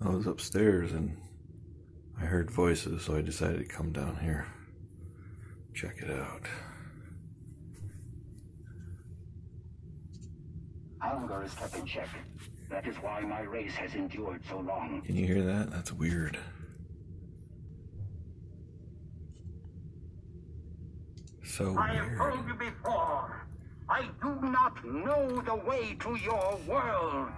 I was upstairs and I heard voices, so I decided to come down here. Check it out. Hunger is kept in check. That is why my race has endured so long. Can you hear that? That's weird. So I have weird. told you before, I do not know the way to your world.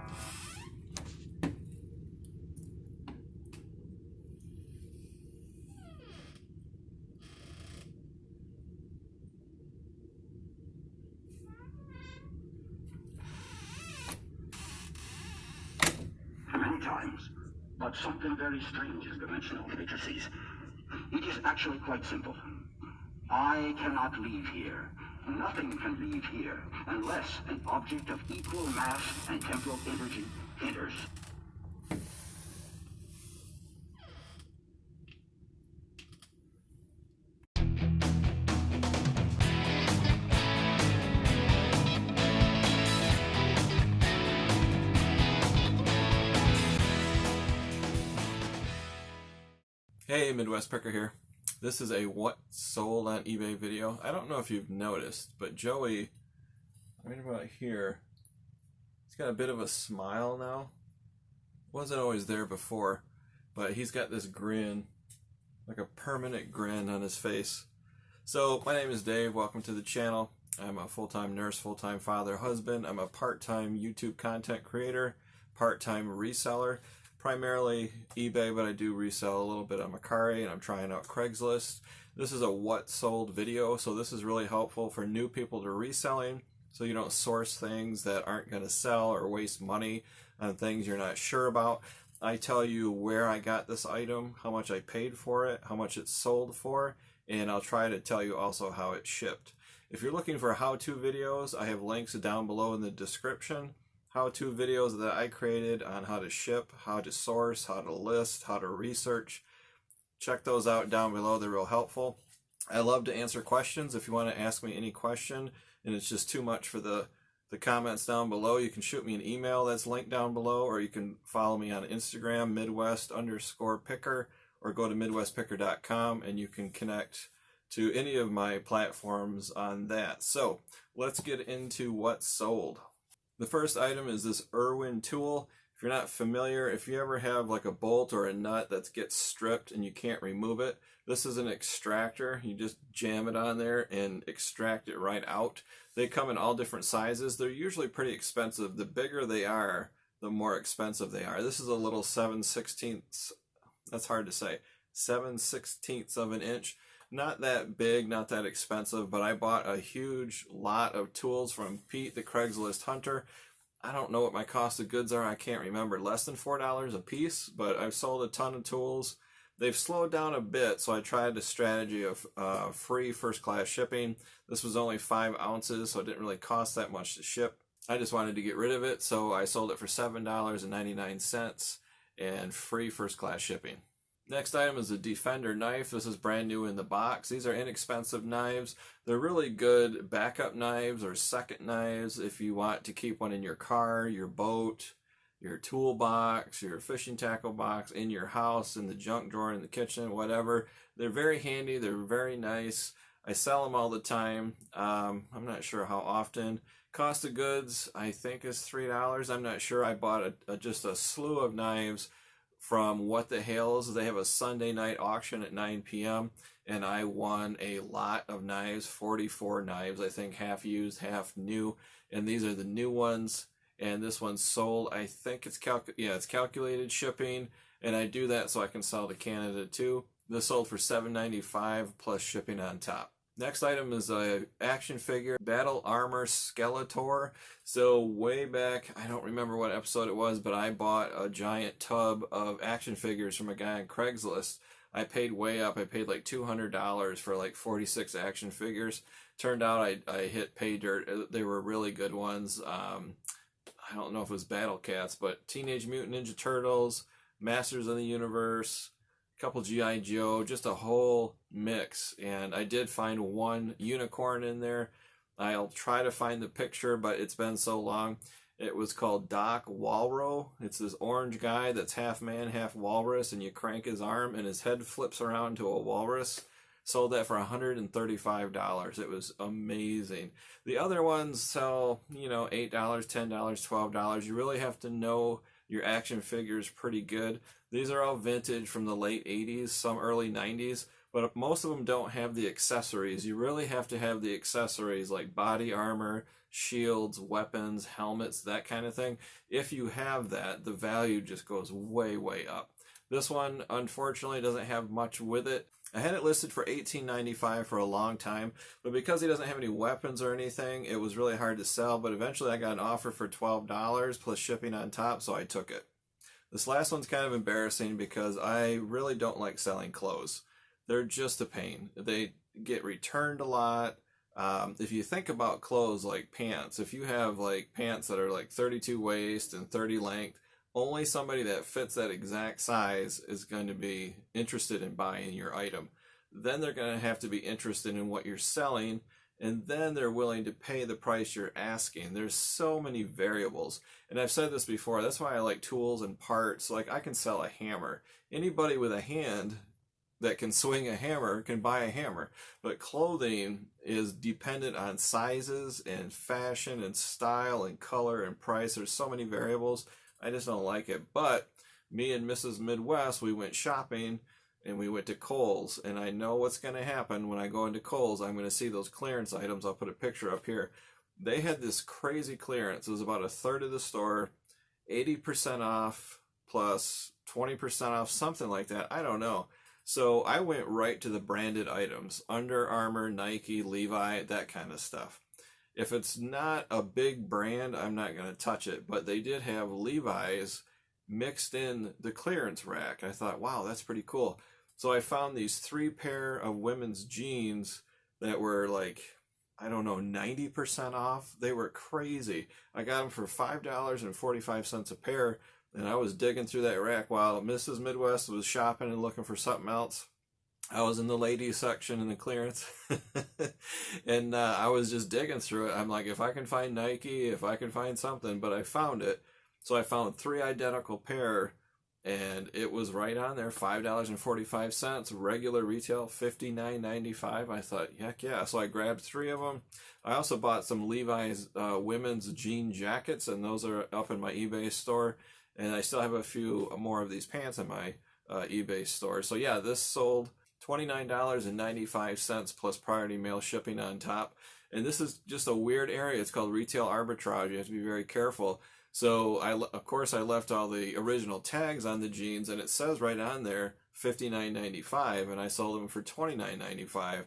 Many times, but something very strange is dimensional matrices. It is actually quite simple. I cannot leave here. Nothing can leave here unless an object of equal mass and temporal energy enters. Hey, Midwest Picker here. This is a what sold on eBay video. I don't know if you've noticed, but Joey, right about here, he's got a bit of a smile now. Wasn't always there before, but he's got this grin, like a permanent grin on his face. So, my name is Dave. Welcome to the channel. I'm a full-time nurse, full-time father, husband. I'm a part-time YouTube content creator, part-time reseller. Primarily eBay, but I do resell a little bit on Mercari, and I'm trying out Craigslist. This is a what sold video, so this is really helpful for new people to reselling, so you don't source things that aren't going to sell or waste money on things you're not sure about. I tell you where I got this item, how much I paid for it, how much it's sold for, and I'll try to tell you also how it shipped. If you're looking for how-to videos, I have links down below in the description. How-to videos that I created on how to ship, how to source, how to list, how to research. Check those out down below. They're real helpful. I love to answer questions. If you want to ask me any question and it's just too much for the comments down below, you can shoot me an email that's linked down below, or you can follow me on Instagram, Midwest_picker, or go to MidwestPicker.com and you can connect to any of my platforms on that. So let's get into what's sold. The first item is this Irwin tool. If you're not familiar, if you ever have like a bolt or a nut that gets stripped and you can't remove it, this is an extractor. You just jam it on there and extract it right out. They come in all different sizes. They're usually pretty expensive. The bigger they are, the more expensive they are. This is a little 7/16, that's hard to say, 7/16 of an inch. Not that big, not that expensive, but I bought a huge lot of tools from Pete, the Craigslist hunter. I don't know what my cost of goods are. I can't remember. Less than $4 a piece, but I've sold a ton of tools. They've slowed down a bit, so I tried the strategy of free first-class shipping. This was only 5 ounces, so it didn't really cost that much to ship. I just wanted to get rid of it, so I sold it for $7.99 and free first-class shipping. Next item is a Defender knife. This is brand new in the box. These are inexpensive knives. They're really good backup knives or second knives if you want to keep one in your car, your boat, your toolbox, your fishing tackle box, in your house, in the junk drawer, in the kitchen, whatever. They're very handy. They're very nice. I sell them all the time. I'm not sure how often. Cost of goods, I think, is $3. I'm not sure. I bought just a slew of knives from What the Hales. They have a Sunday night auction at 9 p.m. and I won a lot of knives, 44 knives, I think, half used, half new, and these are the new ones. And this one's sold, I think it's it's calculated shipping, and I do that so I can sell to Canada too. This sold for $7.95 plus shipping on top. Next item is a action figure, Battle Armor Skeletor. So way back, I don't remember what episode it was, but I bought a giant tub of action figures from a guy on Craigslist. I paid way up. I paid like $200 for like 46 action figures. Turned out I hit pay dirt. They were really good ones. I don't know if it was Battle Cats, but Teenage Mutant Ninja Turtles, Masters of the Universe, couple G.I. Joe, just a whole mix. And I did find one unicorn in there. I'll try to find the picture, but it's been so long. It was called Doc Walro. It's this orange guy that's half man, half walrus, and you crank his arm and his head flips around to a walrus. Sold that for $135. It was amazing. The other ones sell, you know, $8, $10, $12. You really have to know your action figures pretty good. These are all vintage from the late 80s, some early 90s, but most of them don't have the accessories. You really have to have the accessories like body armor, shields, weapons, helmets, that kind of thing. If you have that, the value just goes way, way up. This one, unfortunately, doesn't have much with it. I had it listed for $18.95 for a long time, but because he doesn't have any weapons or anything, it was really hard to sell, but eventually I got an offer for $12 plus shipping on top, so I took it. This last one's kind of embarrassing because I really don't like selling clothes. They're just a pain. They get returned a lot. If you think about clothes like pants, if you have like pants that are like 32 waist and 30 length, only somebody that fits that exact size is going to be interested in buying your item. Then they're going to have to be interested in what you're selling, and then they're willing to pay the price you're asking. There's so many variables. And I've said this before, that's why I like tools and parts. Like I can sell a hammer. Anybody with a hand that can swing a hammer can buy a hammer. But clothing is dependent on sizes and fashion and style and color and price. There's so many variables. I just don't like it. But me and Mrs. Midwest, we went shopping and we went to Kohl's. And I know what's going to happen when I go into Kohl's. I'm going to see those clearance items. I'll put a picture up here. They had this crazy clearance. It was about a third of the store, 80% off plus 20% off, something like that. I don't know. So I went right to the branded items, Under Armour, Nike, Levi, that kind of stuff. If it's not a big brand, I'm not going to touch it. But they did have Levi's mixed in the clearance rack. I thought, wow, that's pretty cool. So I found these 3 pair of women's jeans that were like, I don't know, 90% off. They were crazy. I got them for $5.45 a pair. And I was digging through that rack while Mrs. Midwest was shopping and looking for something else. I was in the ladies section in the clearance. And I was just digging through it. I'm like, if I can find Nike, if I can find something. But I found it. So I found 3 identical pair. And it was right on there, $5.45. Regular retail, $59.95. I thought, heck yeah. So I grabbed 3 of them. I also bought some Levi's women's jean jackets. And those are up in my eBay store. And I still have a few more of these pants in my eBay store. So yeah, this sold $29.95 plus priority mail shipping on top. And this is just a weird area. It's called retail arbitrage. You have to be very careful. So of course I left all the original tags on the jeans, and it says right on there $59.95, and I sold them for $29.95.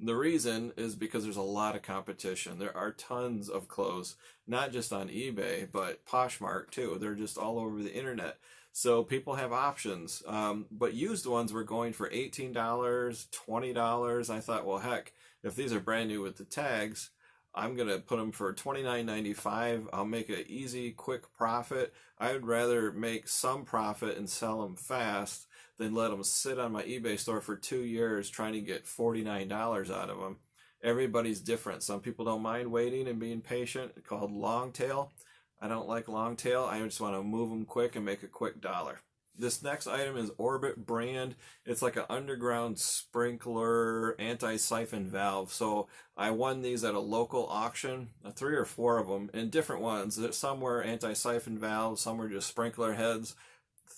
The reason is because there's a lot of competition. There are tons of clothes, not just on eBay, but Poshmark too. They're just all over the internet. So people have options. But used ones were going for $18, $20. I thought, well, heck, if these are brand new with the tags, I'm going to put them for $29.95. I'll make an easy, quick profit. I would rather make some profit and sell them fast than let them sit on my eBay store for 2 years trying to get $49 out of them. Everybody's different. Some people don't mind waiting and being patient. It's called long tail. I don't like long tail. I just want to move them quick and make a quick dollar. This next item is Orbit brand. It's like an underground sprinkler anti-siphon valve. So I won these at a local auction, 3 or 4 of them, in different ones. Some were anti-siphon valves, some were just sprinkler heads.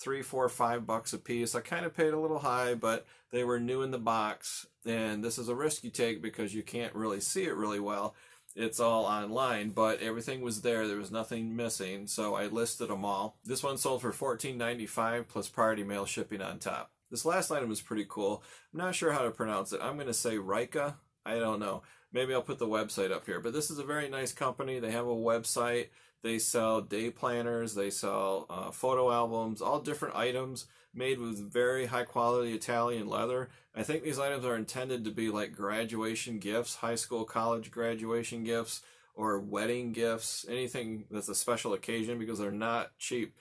$3, $4, $5 a piece. I kind of paid a little high, but they were new in the box. And this is a risk you take because you can't really see it really well. It's all online, but everything was there. There was nothing missing, so I listed them all. This one sold for $14.95 plus priority mail shipping on top. This last item is pretty cool. I'm not sure how to pronounce it. I'm going to say Rika. I don't know. Maybe I'll put the website up here. But this is a very nice company. They have a website. They sell day planners. They sell photo albums, all different items made with very high quality Italian leather. I think these items are intended to be like graduation gifts, high school, college graduation gifts, or wedding gifts, anything that's a special occasion, because they're not cheap.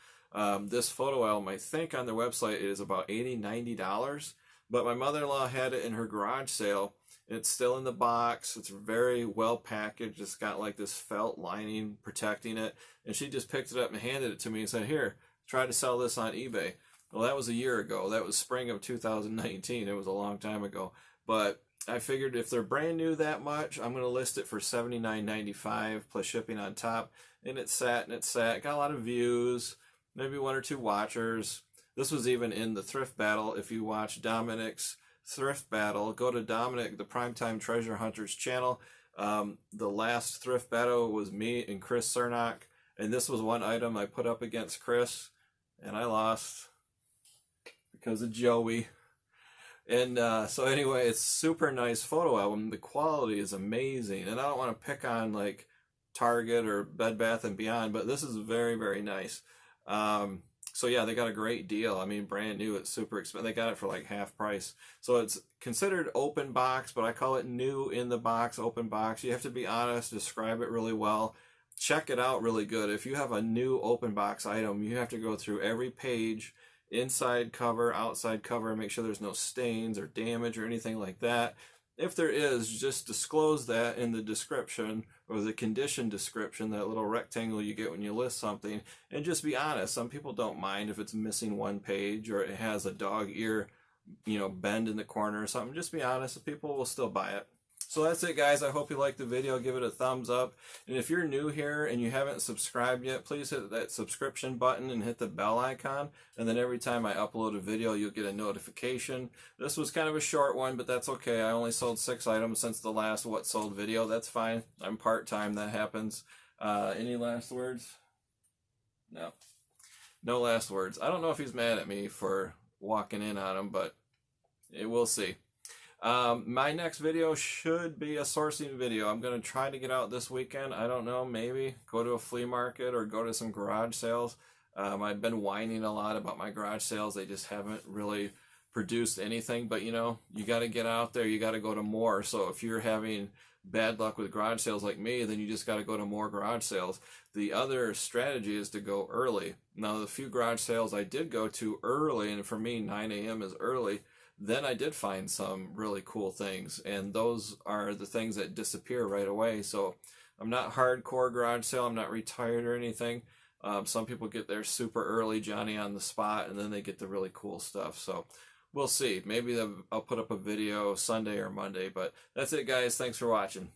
This photo album, I think on their website, is about $80, $90. But my mother-in-law had it in her garage sale, It's still in the box. It's very well packaged. It's got like this felt lining protecting it. And she just picked it up and handed it to me and said, here, try to sell this on eBay. Well, that was a year ago. That was spring of 2019. It was a long time ago. But I figured if they're brand new that much, I'm going to list it for $79.95 plus shipping on top. And it sat and it sat. Got a lot of views, maybe 1 or 2 watchers. This was even in the thrift battle. If you watch Dominic's thrift battle, go to Dominic, the Primetime Treasure Hunters channel. The last thrift battle was me and Chris Cernock, and this was one item I put up against Chris, and I lost because of Joey. And so anyway, it's super nice photo album. The quality is amazing, and I don't want to pick on like Target or Bed Bath & Beyond, but this is very, very nice. So yeah, they got a great deal. I mean, brand new. It's super expensive. They got it for like half price. So it's considered open box, but I call it new in the box, open box. You have to be honest, describe it really well. Check it out really good. If you have a new open box item, you have to go through every page, inside cover, outside cover, and make sure there's no stains or damage or anything like that. If there is, just disclose that in the description or the condition description, that little rectangle you get when you list something, and just be honest. Some people don't mind if it's missing one page or it has a dog ear, bend in the corner or something. Just be honest, people will still buy it. So that's it, guys. I hope you liked the video. Give it a thumbs up. And if you're new here and you haven't subscribed yet, please hit that subscription button and hit the bell icon. And then every time I upload a video, you'll get a notification. This was kind of a short one, but that's okay. I only sold 6 items since the last What Sold video. That's fine. I'm part-time. That happens. Any last words? No. No last words. I don't know if he's mad at me for walking in on him, but we'll see. My next video should be a sourcing video. I'm going to try to get out this weekend. I don't know, maybe go to a flea market or go to some garage sales. I've been whining a lot about my garage sales. They just haven't really produced anything, but you got to get out there. You got to go to more. So if you're having bad luck with garage sales like me, then you just got to go to more garage sales. The other strategy is to go early. Now, the few garage sales I did go to early, and for me 9 a.m. is early, then I did find some really cool things, and those are the things that disappear right away. So I'm not hardcore garage sale. I'm not retired or anything. Some people get there super early, Johnny on the spot, and then they get the really cool stuff. So we'll see. Maybe I'll put up a video Sunday or Monday, but that's it, guys. Thanks for watching.